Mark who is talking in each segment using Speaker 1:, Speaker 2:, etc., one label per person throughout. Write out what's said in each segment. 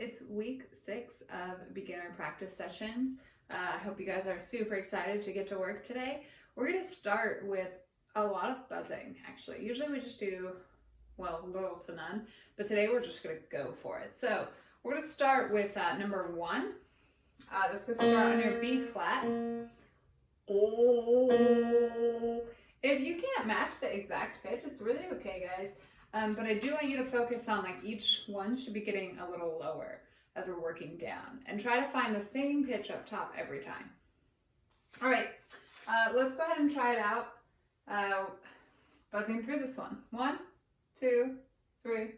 Speaker 1: It's week 6 of beginner practice sessions. I hope you guys are super excited to get to work today. We're going to start with a lot of buzzing, actually. Usually we just do, well, little to none, but today we're just going to go for it. So we're going to start with number 1. That's going to start on your B flat. If you can't match the exact pitch, it's really okay, guys. But I do want you to focus on like each one should be getting a little lower as we're working down, and try to find the same pitch up top every time. All right, let's go ahead and try it out. Buzzing through this one. 1, 2, 3.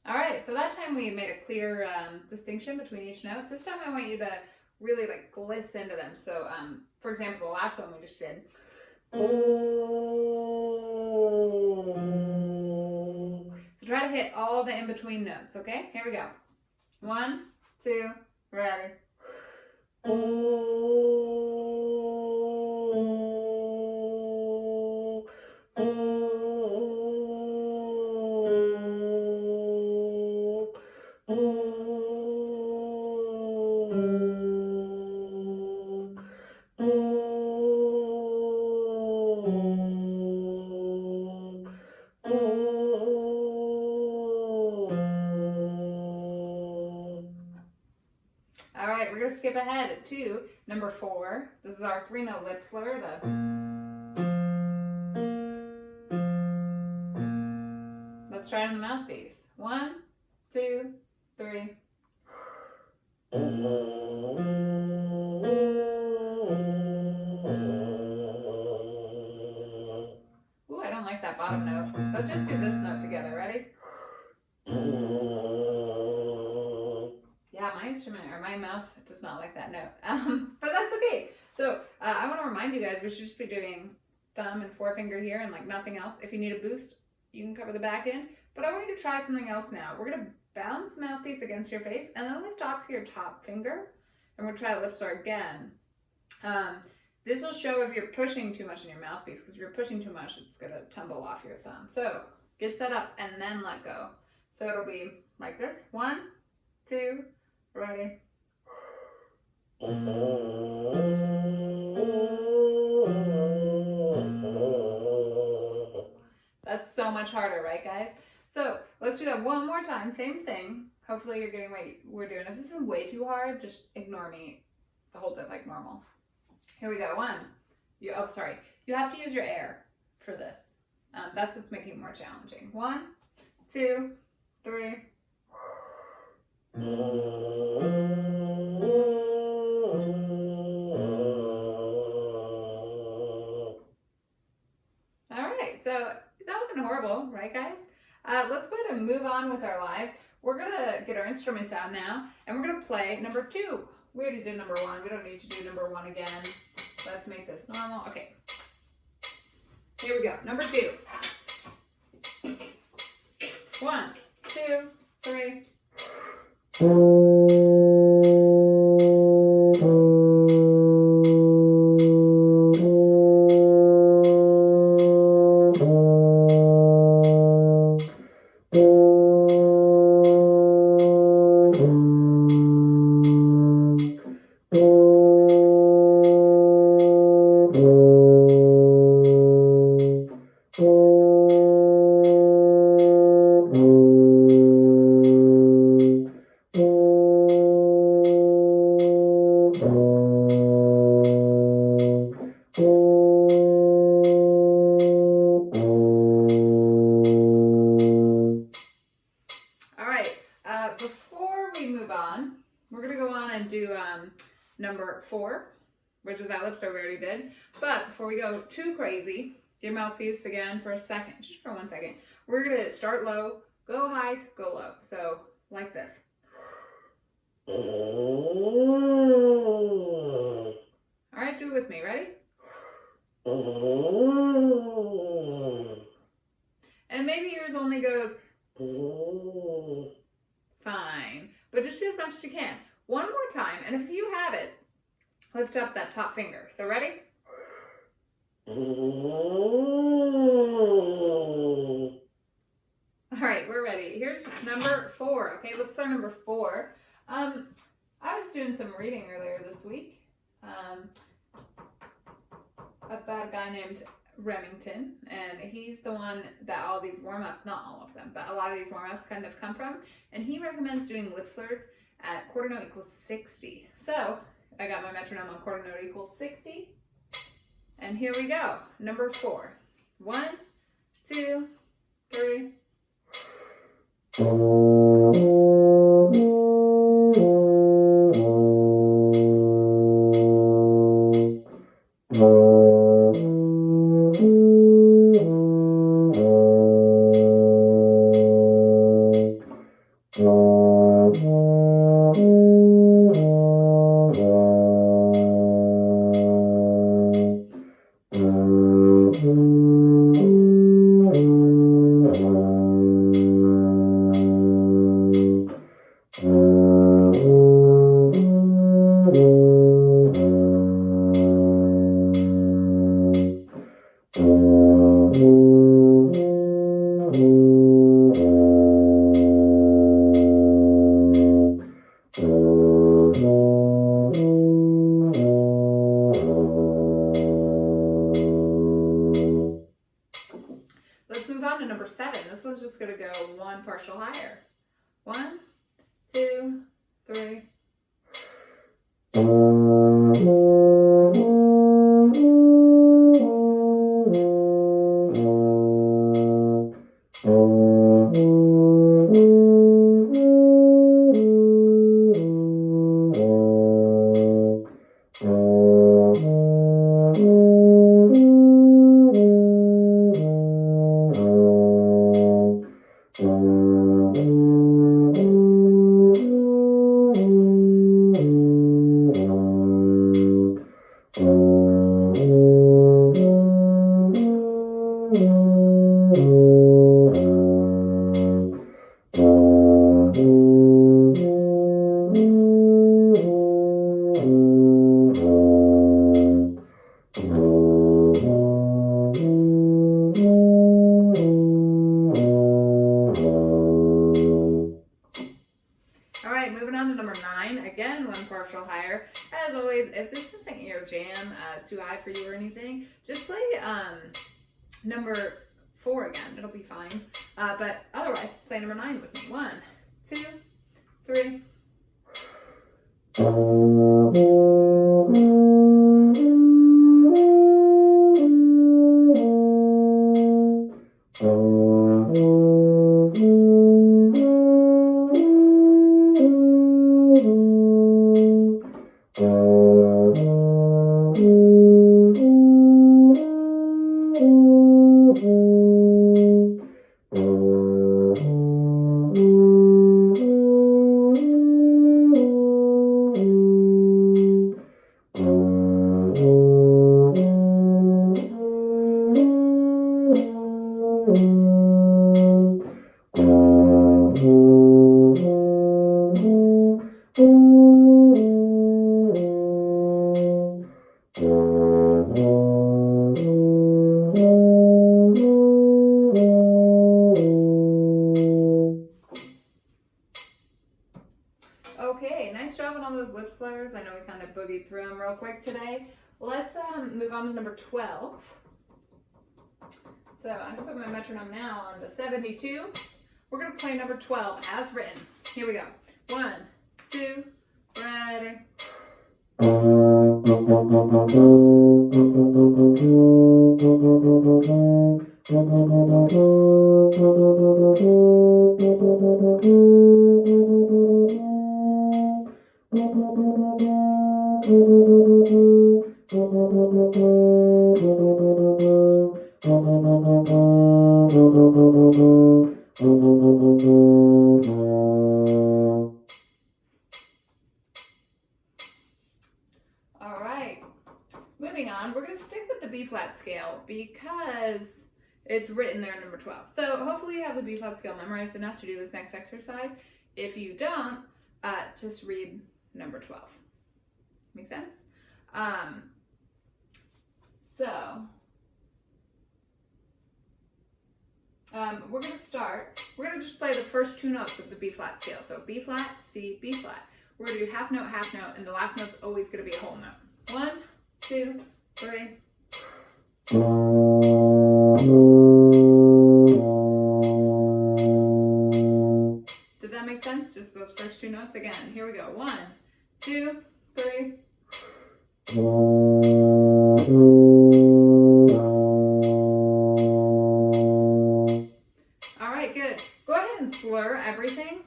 Speaker 1: Alright, so that time we made a clear distinction between each note. This time I want you to really like glisten to them. So for example, the last one we just did. So try to hit all the in-between notes, okay? Here we go. 1, 2, ready. Alright, we're going to skip ahead to number 4. This is our 3-note lip slur. Let's try it on the mouthpiece. 1, 2, 3. Ooh, I don't like that bottom note. Let's just do this note together. Ready? Yeah, my instrument or my mouth does not like that note. But that's okay. So I want to remind you guys, we should just be doing thumb and forefinger here and like nothing else. If you need a boost, you can cover the back end. But I want you to try something else now. We're going to bounce the mouthpiece against your face and then lift off your top finger. And we'll try lip slur again. This will show if you're pushing too much in your mouthpiece, because if you're pushing too much, it's going to tumble off your thumb. So get set up and then let go. So it'll be like this. 1, 2, ready. That's so much harder, right, guys? So let's do that one more time. Same thing. Hopefully you're getting what we're doing. If this is way too hard, just ignore me. Hold it like normal. Here we go. 1. You have to use your air for this. That's what's making it more challenging. 1, 2, 3. Alright, so that wasn't horrible, right guys? Let's go ahead and move on with our lives. We're going to get our instruments out now, and we're going to play number 2. We already did number 1. We don't need to do number 1 again. Let's make this normal. Okay. Here we go. Number 2. 1, 2, 3. Before we move on, we're going to go on and do number 4, which is that lip slur we already did. But before we go too crazy, do your mouthpiece again for a second, just for 1 second. We're going to start low, go high, go low. So like this. All right, do it with me. Ready? And maybe yours only goes fine, but just do as much as you can. One more time, and if you have it, lift up that top finger. So ready? All right, we're ready. Here's number 4. Okay, let's start number 4. I was doing some reading earlier this week about a guy named Remington, and he's the one that all these warm-ups, not all of them, but a lot of these warm-ups kind of come from, and he recommends doing lip slurs at quarter note equals 60. So I got my metronome on quarter note equals 60, and here we go. Number 4. 1, 2, 3. Let's move on to number 7. This one's just going to go 1 partial higher. 1, 2, 3. All right, moving on to number 9. Again, 1 partial higher. As always, if this isn't your jam, too high for you or anything, just play number 4 again. It'll be fine. But otherwise, play number 9 with me. 1, 2, 3. Okay, nice job on all those lip slurs. I know we kind of boogied through them real quick today. Let's move on to number 12. So I'm going to put my metronome now on the 72. We're going to play number 12 as written. Here we go. 1, 2, ready. on, we're going to stick with the B flat scale because it's written there, number 12. So hopefully you have the B flat scale memorized enough to do this next exercise. If you don't, just read number 12. Make sense? We're going to start. We're going to just play the first two notes of the B flat scale. So B flat, C, B flat. We're going to do half note, and the last note's always going to be a whole note. 1, 2, 3. Did that make sense? Just those first two notes again. Here we go. 1, 2, 3. All right, good. Go ahead and slur everything.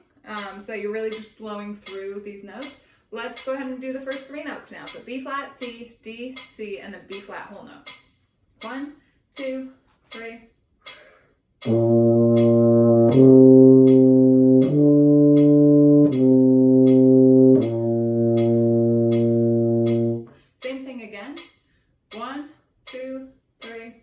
Speaker 1: So you're really just blowing through these notes. Let's go ahead and do the first three notes now. So B flat, C, D, C, and then B flat whole note. 1, 2, 3. Same thing again. 1, 2, 3.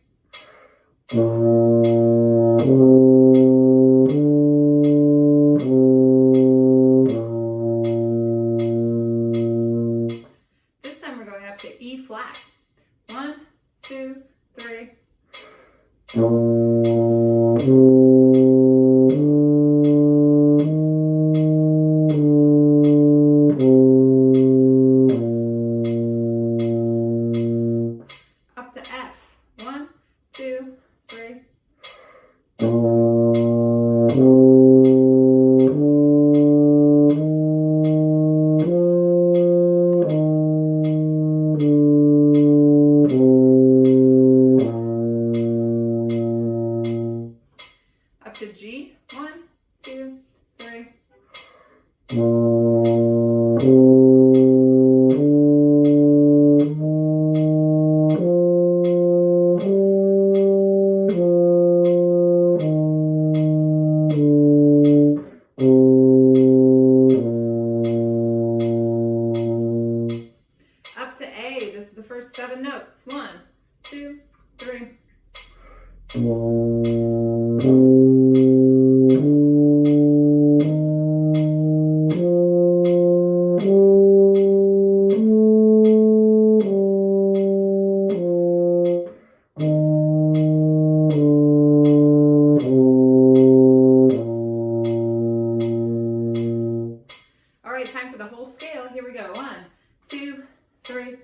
Speaker 1: This time we're going up to E flat. 1, 2, 3. Up to F. 1, 2, 3. Up to G. 1, 2, 3. Up to A. This is the first 7 notes. 1, 2, 3. All right, time for the whole scale. Here we go. 1, 2, 3.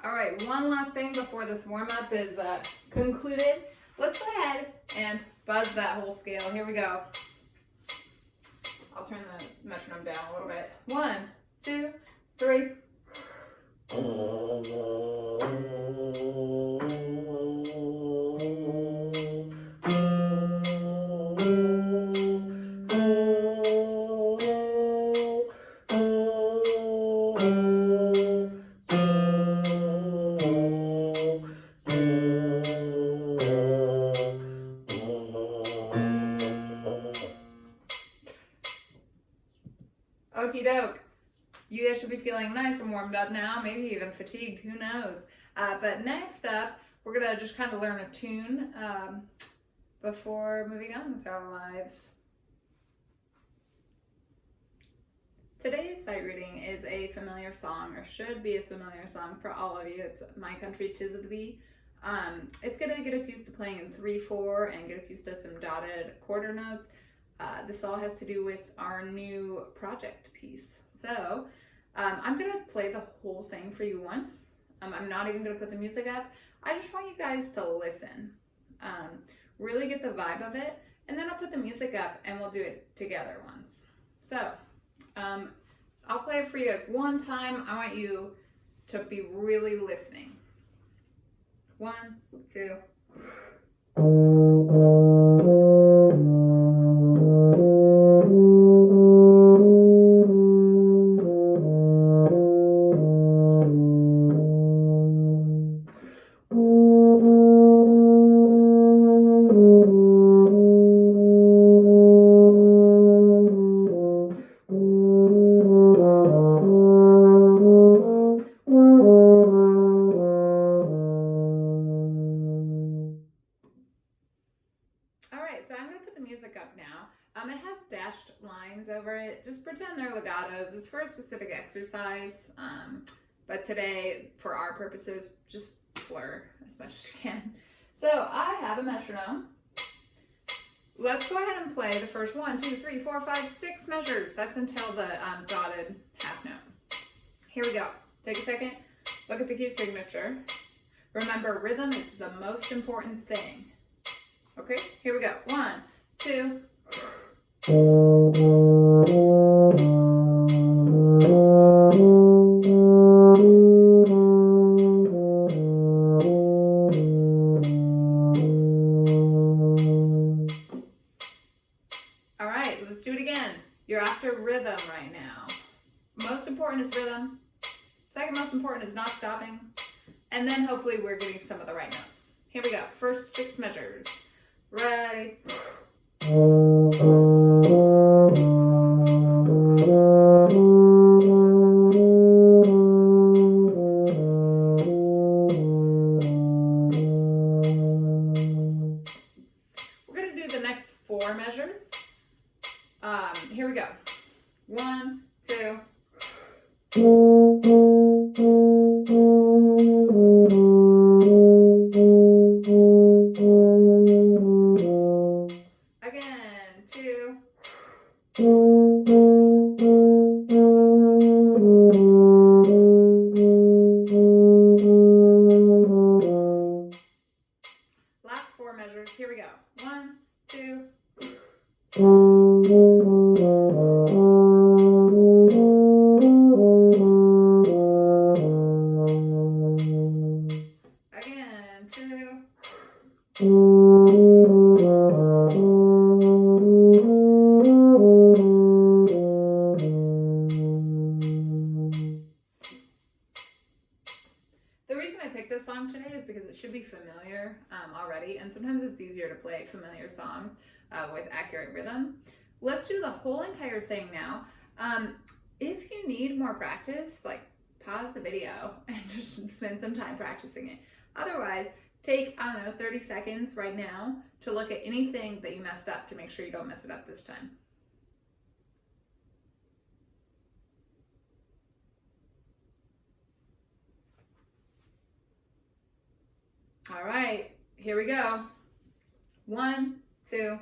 Speaker 1: All right, one last thing before this warm-up is concluded. Let's go ahead and buzz that whole scale. Here we go. I'll turn the metronome down a little bit. 1, 2, 3. Okie doke. You guys should be feeling nice and warmed up now, maybe even fatigued, who knows. But next up, we're going to just kind of learn a tune before moving on with our lives. Today's sight reading is a familiar song, or should be a familiar song for all of you. It's My Country 'Tis of Thee. It's going to get us used to playing in 3/4 and get us used to some dotted quarter notes. This all has to do with our new project piece. So I'm going to play the whole thing for you once. I'm not even going to put the music up. I just want you guys to listen, really get the vibe of it, and then I'll put the music up and we'll do it together once. So I'll play it for you guys one time. I want you to be really listening. 1, 2. All right, so I'm going to put the music up now. It has dashed lines over it. Just pretend they're legatos. It's for a specific exercise. But today, for our purposes, just slur as much as you can. So I have a metronome. Let's go ahead and play the first 1, 2, 3, 4, 5, 6 measures. That's until the dotted half note. Here we go. Take a second. Look at the key signature. Remember, rhythm is the most important thing. Okay, here we go. 1, 2. All right, let's do it again. You're after rhythm right now. Most important is rhythm. Second most important is not stopping. And then hopefully we're getting some of the right notes. Here we go. First 6 measures. Ready. We're going to do the next 4 measures. Here we go. 1, 2. Again, 2. Last 4 measures. Here we go. 1, 2. Again, 2. The reason I picked this song today is because it should be familiar already, and sometimes it's easier to play familiar songs with accurate rhythm. Let's do the whole entire thing now. If you need more practice, like pause the video and just spend some time practicing it. Otherwise, take, 30 seconds right now to look at anything that you messed up to make sure you don't mess it up this time. All right, here we go. 1, 2.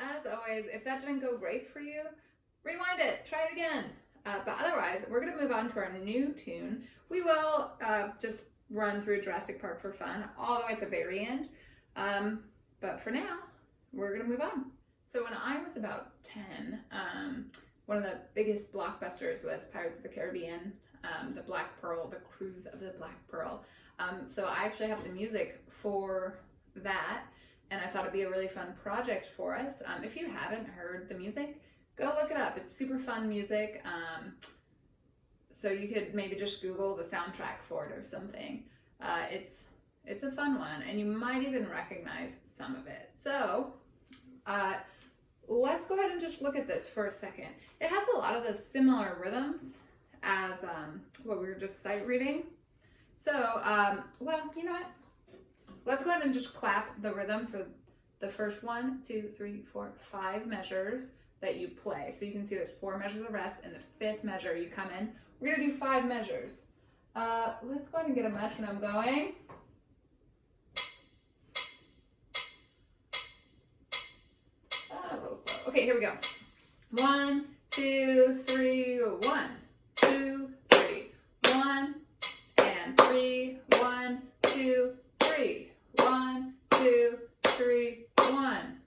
Speaker 1: As always, if that didn't go great for you, rewind it, try it again. But otherwise, we're going to move on to our new tune. We will just run through Jurassic Park for fun all the way at the very end. But for now, we're going to move on. So when I was about 10, one of the biggest blockbusters was Pirates of the Caribbean, the Black Pearl, the Cruise of the Black Pearl. So I actually have the music for that. And I thought it'd be a really fun project for us. If you haven't heard the music, go look it up. It's super fun music. So you could maybe just Google the soundtrack for it or something. It's a fun one, and you might even recognize some of it. So let's go ahead and just look at this for a second. It has a lot of the similar rhythms as what we were just sight reading. So, well, you know what? Let's go ahead and just clap the rhythm for the first 1, 2, 3, 4, 5 measures that you play. So you can see there's 4 measures of rest, and the 5th measure you come in. We're gonna do 5 measures. Let's go ahead and get a metronome going. Okay, here we go. 1, 2, 3, 1, 2, 3, 1, and 3, 1, 2, 3, 1, 2, 3, 1.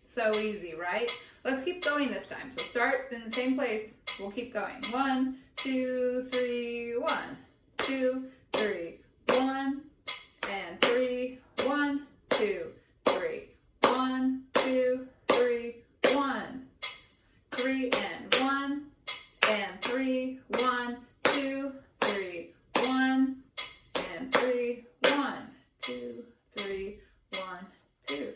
Speaker 1: So easy, right? Let's keep going this time. So start in the same place. We'll keep going. 1, 2, 3, 1, 2, 3, 1, and 3, 1, 2, 3, 1, 2, 3, 1, 3, and 1, and 3, 1, 2, 3, 1, and 3, 1, 2, 3, 1, 2,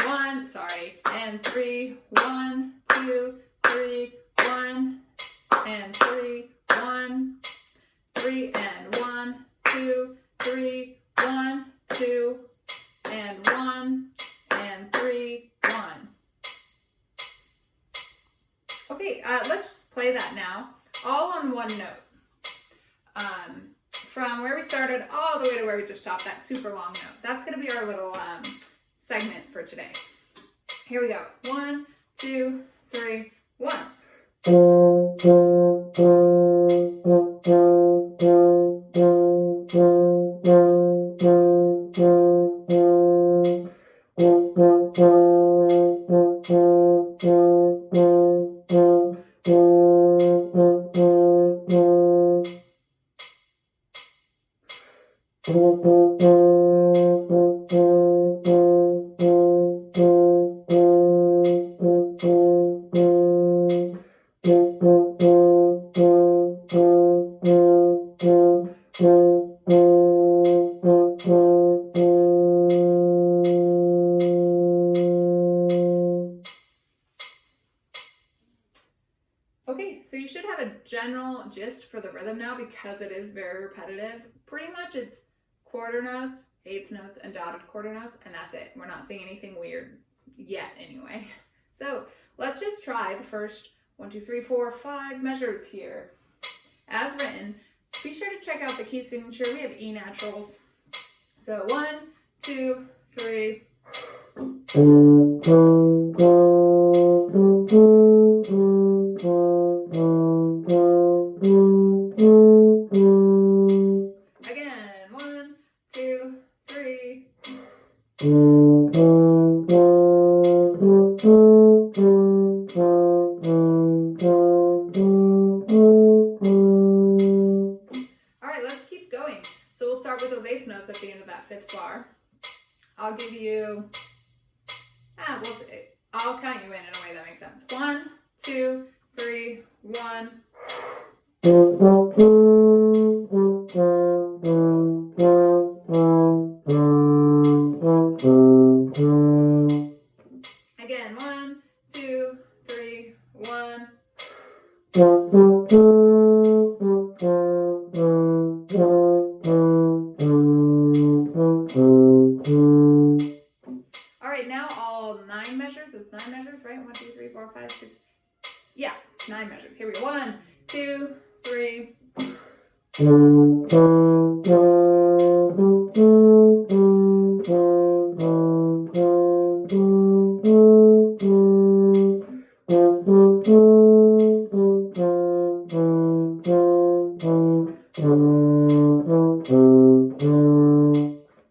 Speaker 1: 1, sorry, and 3, 1, 2, 3, 1, and 3, 1, 3, and 1, 2, 3, 1, 2, and 1, and 3, 1. Okay, let's just play that now, all on one note. From where we started all the way to where we just stopped, that super long note. That's going to be our little segment for today. Here we go. 1, 2, 3, 1. Okay, so you should have a general gist for the rhythm now because it is very repetitive. Pretty much it's quarter notes, eighth notes, and dotted quarter notes, and that's it. We're not seeing anything weird yet anyway. So let's just try the first 1, 2, 3, 4, 5 measures here. As written, be sure to check out the key signature. We have E naturals. So 1, 2, 3. Again, 1, 2, 3. All right, let's keep going. So we'll start with those eighth notes at the end of that fifth bar. I'll give you, I'll count you in a way that makes sense. 1, 2, 3, 1. Again, 1, 2, 3, 1. All right, now all 9 measures. It's 9 measures, right? 1, 2, 3, 4, 5, 6. Yeah, 9 measures. Here we go. 1, 2, 3.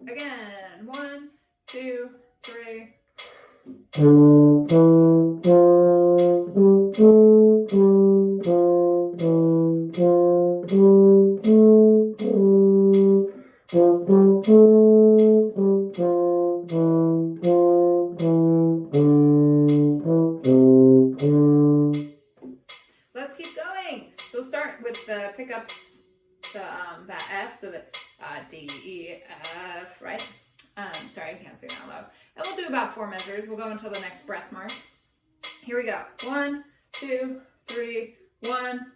Speaker 1: Again, 1, 2, 3. Let's keep going. So start with the pickups, that F, so that D, E, F, right? Sorry, I can't say that out loud. And we'll do about 4 measures. We'll go until the next breath mark. Here we go. 1, 2, 3, 1.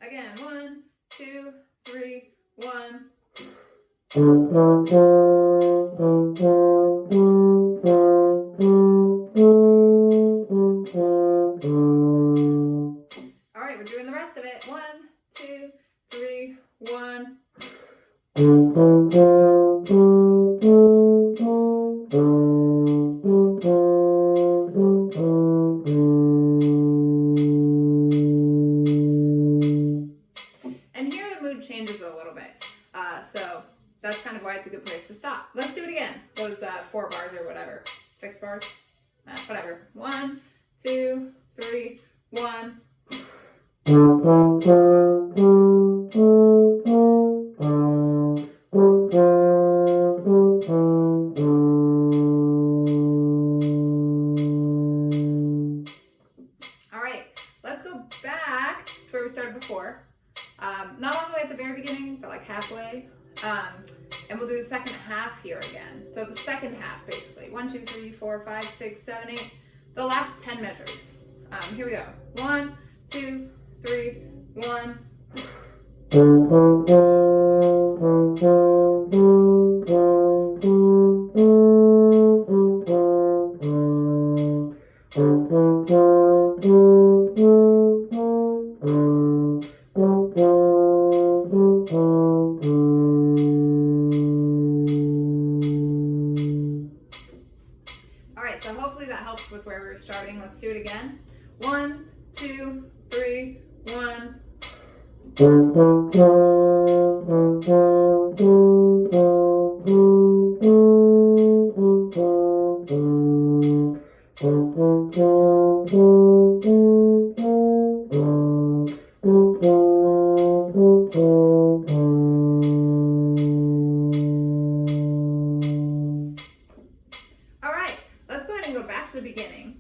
Speaker 1: Again, 1, 2, 3, 1. All right, we're doing the rest of it. 1, 2, 4 bars or whatever, 6 bars, whatever. 1, 2, 3, 1. All right, let's go back to where we started before. Not all the way at the very beginning, but like halfway. And we'll do the second half here again. So the second half, basically. 1, 2, 3, 4, 5, 6, 7, 8. The last 10 measures. Here we go. 1, 2, 3, 1. Alright, so hopefully that helps with where we're starting. Let's do it again. 1, 2, 3, 1. Alright, let's go ahead and go back to the beginning.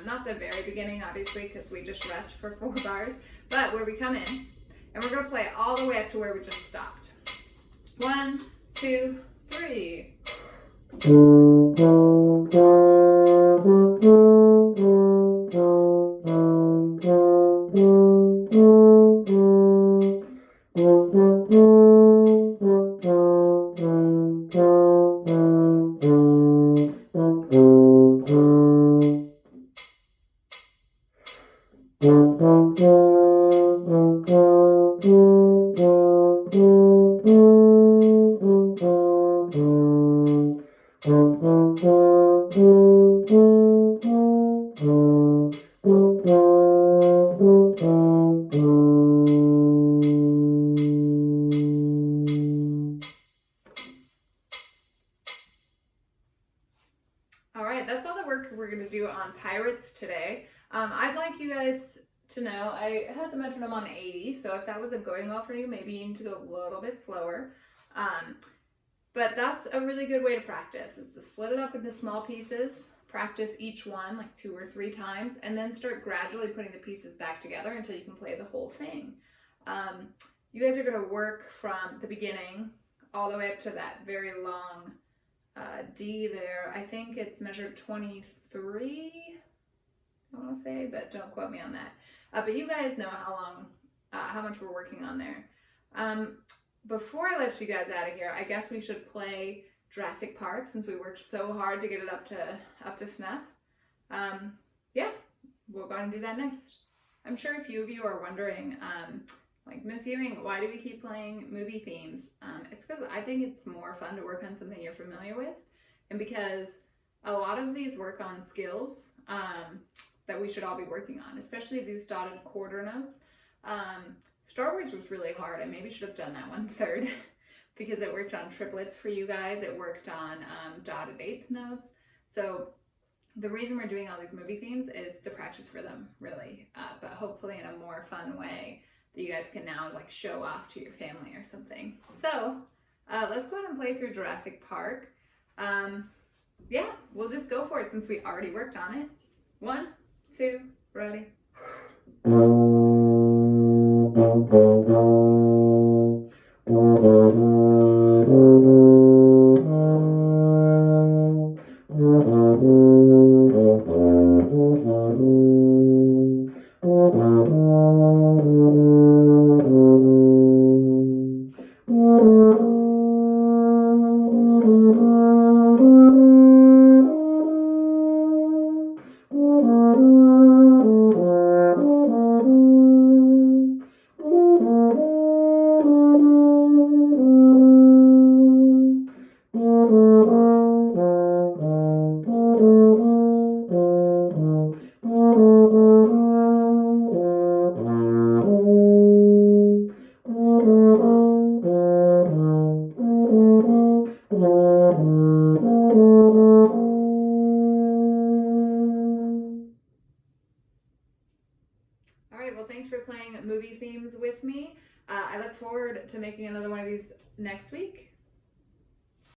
Speaker 1: Not the very beginning, obviously, because we just rest for 4 bars, but where we come in, and we're going to play all the way up to where we just stopped. 1, 2, 3. Alright, that's all the work we're going to do on Pirates today. I'd like you guys to know, I had the metronome on 80, so if that wasn't going well for you, maybe you need to go a little bit slower. But that's a really good way to practice, is to split it up into small pieces, practice each one like 2 or 3 times, and then start gradually putting the pieces back together until you can play the whole thing. You guys are going to work from the beginning all the way up to that very long D there. I think it's measured 23, I want to say, but don't quote me on that. But you guys know how much we're working on there. Before I let you guys out of here, I guess we should play Jurassic Park since we worked so hard to get it up to snuff. Yeah, we'll go ahead and do that next. I'm sure a few of you are wondering, like, Miss Ewing, why do we keep playing movie themes? It's because I think it's more fun to work on something you're familiar with, and because a lot of these work on skills that we should all be working on, especially these dotted quarter notes. Star Wars was really hard. I maybe should have done that 1/3 because it worked on triplets for you guys. It worked on dotted eighth notes. So the reason we're doing all these movie themes is to practice for them, really, but hopefully in a more fun way that you guys can now like show off to your family or something. So let's go ahead and play through Jurassic Park. Yeah, we'll just go for it since we already worked on it. 1, 2, ready. Thanks for playing movie themes with me. I look forward to making another one of these next week.